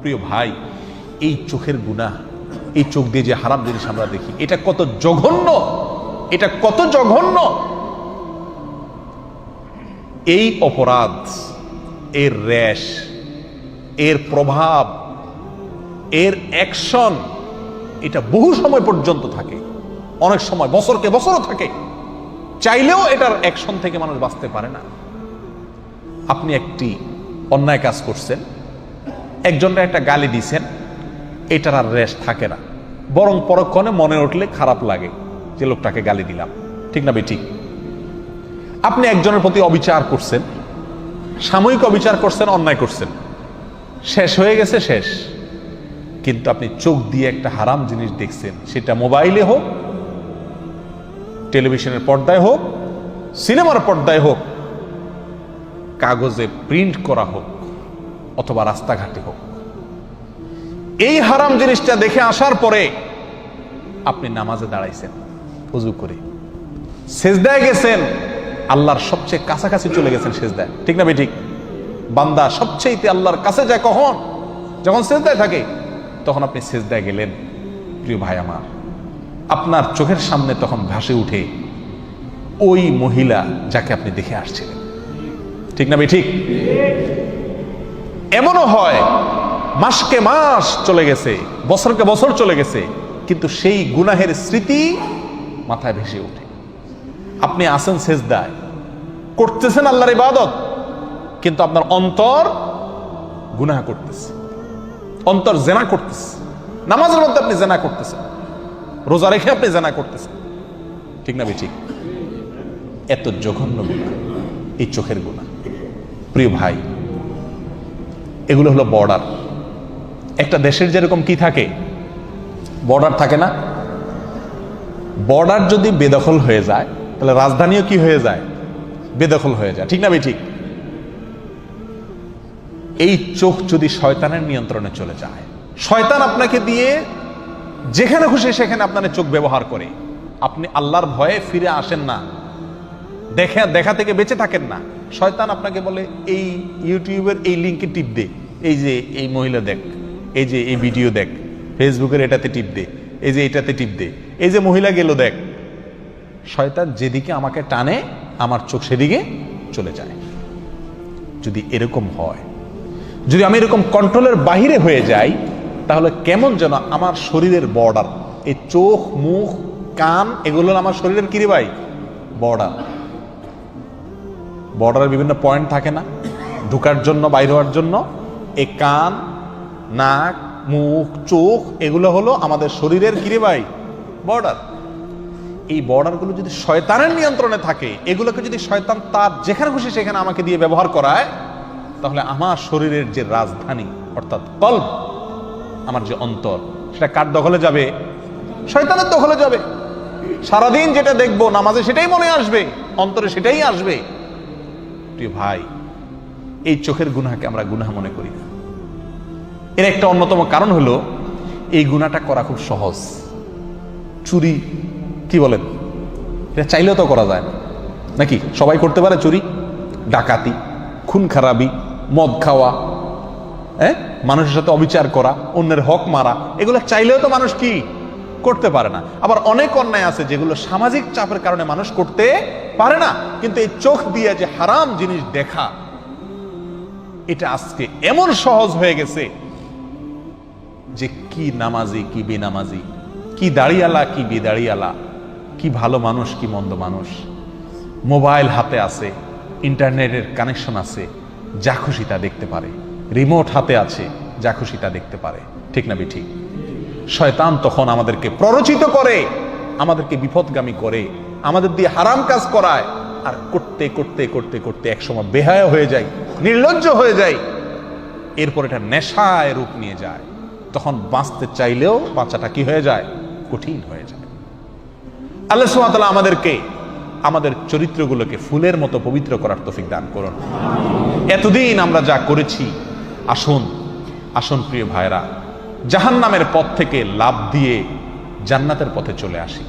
প্রিয় ভাই, এই চোখের গুনাহ, এই চোখ দিয়ে যে হারাম জিনিস আমরা দেখি, এটা কত জঘন্য, এটা কত জঘন্য। এই অপরাধ, এর রেশ, এর প্রভাব, এর অ্যাকশন, এটা বহু সময় পর্যন্ত থাকে, অনেক সময় বছরকে বছরও থাকে। চাইলেও এটার অ্যাকশন থেকে মানুষ বাঁচতে পারে না। আপনি একটি অন্যায় কাজ করছেন, একজনকে একটা গালি দিছেন, এটার আর রেশ থাকে না, বরং পরক্ষণে মনে উঠলে খারাপ লাগে যে লোকটাকে গালি দিলাম, ঠিক না বেঠিক? আপনি একজনের প্রতি অবিচার করছেন, সাময়িক অবিচার করছেন, অন্যায় করছেন, শেষ হয়ে গেছে, শেষ। কিন্তু আপনি চোখ দিয়ে একটা হারাম জিনিস দেখছেন, সেটা মোবাইলে হোক, টেলিভিশনের পর্দায় হোক, সিনেমার পর্দায় হোক, কাগজে প্রিন্ট করা হোক, অথবা রাস্তাঘাটে হোক, এই হারাম জিনিসটা দেখে আসার পরে আপনি নামাজে দাঁড়াইছেন, ওযু করে সেজদায় গেছেন, আল্লাহর সবচেয়ে কাছাকাছি চলে গেছেন সেজদায়, ঠিক না বেঠিক? বান্দা সবচেয়ে আল্লাহর কাছে যায় কখন? যখন সেজদায় থাকে। তখন আপনি সেজদায় গেলেন, প্রিয় ভাই আমার, আপনার চোখের সামনে তখন ভাসে উঠে ওই মহিলা যাকে আপনি দেখে আসছিলেন, ঠিক না বেঠিক? এমনও হয় মাসকে মাস চলে গেছে, বছরকে বছর চলে গেছে, কিন্তু সেই গুনাহের স্মৃতি মাথায় ভেসে ওঠে। আপনি আছেন সেজদায়, করতেছেন আল্লাহর ইবাদত, কিন্তু আপনার অন্তর গুনাহ করতেছে, অন্তর জেনা করতেছে। নামাজের মধ্যে আপনি জেনা করতেছেন, রোজা রেখে আপনি জেনা করতেছেন, ঠিক না বেঠিক? এত জঘন্য গুনাহ এই চোখের গুনাহ। প্রিয় ভাই, এগুলো হলো বর্ডার। একটা দেশের যেরকম কি থাকে, বর্ডার থাকে না? বর্ডার যদি বেদখল হয়ে যায়, তাহলে রাজধানীও কি হয়ে যায়? বেদখল হয়ে যায়, ঠিক না বেঠিক? এই চোখ যদি শয়তানের নিয়ন্ত্রণে চলে যায়, শয়তান আপনাকে দিয়ে যেখানে খুশি সেখানে আপনার চোখ ব্যবহার করে, আপনি আল্লাহর ভয়ে ফিরে আসেন না, দেখা থেকে বেঁচে থাকেন না। শয়তান আপনাকে বলে এই ইউটিউবের এই লিঙ্কে টিপ দে, এই যে এই মহিলা দেখ, এই যে এই ভিডিও দেখ, ফেসবুকের এটাতে টিপ দে, এই যে এটাতে টিপ দে, এই যে মহিলা গেল দেখ। শয়তান যেদিকে আমাকে টানে, আমার চোখ সেদিকে চলে যায়। যদি এরকম হয়, যদি আমি এরকম কন্ট্রোলের বাহিরে হয়ে যাই, তাহলে কেমন যেন আমার শরীরের বর্ডার, এই চোখ, মুখ, কান, এগুলো আমার শরীরের কি রে ভাই? বর্ডার। বর্ডারের বিভিন্ন পয়েন্ট থাকে না, ঢোকার জন্য, বাইরে হওয়ার জন্য? এই কান, নাক, মুখ, চোখ, এগুলো হলো আমাদের শরীরের কি রে ভাই? বর্ডার। এই বর্ডারগুলো যদি শয়তানের নিয়ন্ত্রণে থাকে, এগুলোকে যদি শয়তান তার যেখানে খুশি সেখানে আমাকে দিয়ে ব্যবহার করায়, তাহলে আমার শরীরের যে রাজধানী অর্থাৎ কলব, আমার যে অন্তর, সেটা কার দখলে যাবে? শয়তানের দখলে যাবে। সারাদিন যেটা দেখবো নামাজে সেটাই মনে আসবে, অন্তরে সেটাই আসবে। প্রিয় ভাই, এই চোখের গুনাহকে আমরা গুনাহ মনে করি না। এর একটা অন্যতম কারণ হলো এই গুনাহটা করা খুব সহজ। চুরি, কি বলেন, এটা চাইলেও তো করা যায় না, নাকি? সবাই করতে পারে চুরি, ডাকাতি, খুন খারাপি, মদ খাওয়া, মানুষের সাথে অবিচার করা, অন্যের হক মারা, এগুলো চাইলেও তো মানুষ কি করতে পারে না। আবার অনেক অন্যায় আছে যেগুলো সামাজিক চাপের কারণে মানুষ করতে পারে না। কিন্তু এই চোখ দিয়ে যে হারাম জিনিস দেখা, এটা আজকে এমন সহজ হয়ে গেছে যে কি নামাজি, কি বেনামাজি, কি দাড়িয়ালা, কি বেদাড়িয়ালা, কি ভালো মানুষ, কি মন্দ মানুষ, মোবাইল হাতে আছে, ইন্টারনেটের কানেকশন আছে, যা খুশি তা দেখতে পারে, রিমোট হাতে আছে, যা খুশি তা দেখতে পারে, ঠিক না বেঠিক? শয়তান তখন আমাদেরকে প্ররোচিত করে, আমাদেরকে বিপদগামী করে, আমাদের দিয়ে হারাম কাজ করায়, আর করতে করতে করতে করতে একসময় বেহায়া হয়ে যায়, নির্লজ্জ হয়ে যায়, এরপর এটা নেশায় রূপ নিয়ে যায়। তখন বাঁচতে চাইলেও বাঁচাটা কি হয়ে যায়? কঠিন হয়ে যায়। আল্লাহ সুবহানাহু ওয়া তাআলা আমাদেরকে আমাদের চরিত্রগুলোকে ফুলের মতো পবিত্র করার তৌফিক দান করুন। এতদিন আমরা যা করেছি, আসুন আসুন প্রিয় ভাইরা, জাহান্নামের পথ থেকে লাফ দিয়ে জান্নাতের পথে চলে আসি।